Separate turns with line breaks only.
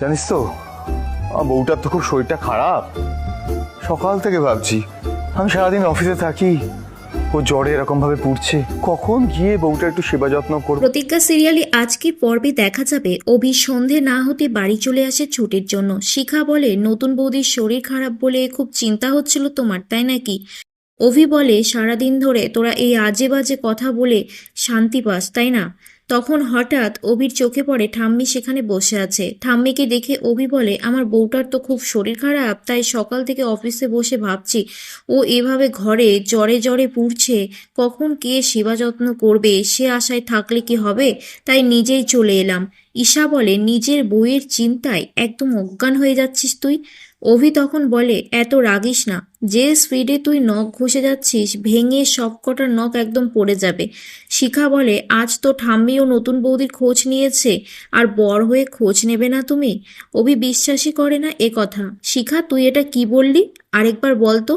জানিস তো আমার বউটার তো খুব শরীরটা খারাপ। সকাল থেকে ভাবছি, আমি সারাদিন অফিসে থাকি, ও জ্বরে এরকম ভাবে পুড়ছে, কখন গিয়ে বউটা একটু সেবা যত্ন করবো।
প্রতিজ্ঞা সিরিয়ালে আজকের পর্বে দেখা যাবে অভি সন্ধে না হতে বাড়ি চলে আসে ছুটির জন্য। শিখা বলে, নতুন বৌদির শরীর খারাপ বলে খুব চিন্তা হচ্ছিল তোমার, তাই নাকি? অভি বলে, সারাদিন ধরে তোরা এই আজে বাজে কথা বলে শান্তি পাস, তাই না? তখন হঠাৎ অভির চোখে পড়ে ঠাম্মি সেখানে বসে আছে। ঠাম্মিকে দেখে অভি বলে, আমার বউটার তো খুব শরীর খারাপ, তাই সকাল থেকে অফিসে বসে ভাবছি ও এভাবে ঘরে জ্বরে জ্বরে পুড়ছে, কখন কে সেবা যত্ন করবে, সে আশায় থাকলে কি হবে, তাই নিজেই চলে এলাম। ঈশা বলে, নিজের বউয়ের চিন্তায় একদম অজ্ঞান হয়ে যাচ্ছিস তুই। অভি তখন বলে, এত রাগিস না, যে স্পিডে তুই নখ ঘষে যাচ্ছিস ভেঙে সবকটা নখ একদম পড়ে যাবে। শিখা বলে, আজ তো ঠাম্মিও নতুন বৌদির খোঁজ নিয়েছে, আর বর হয়ে খোঁজ নেবে না তুমি? অভি বিশ্বাসই করে না এ কথা। শিখা, তুই এটা কি বললি, আরেকবার বল তো।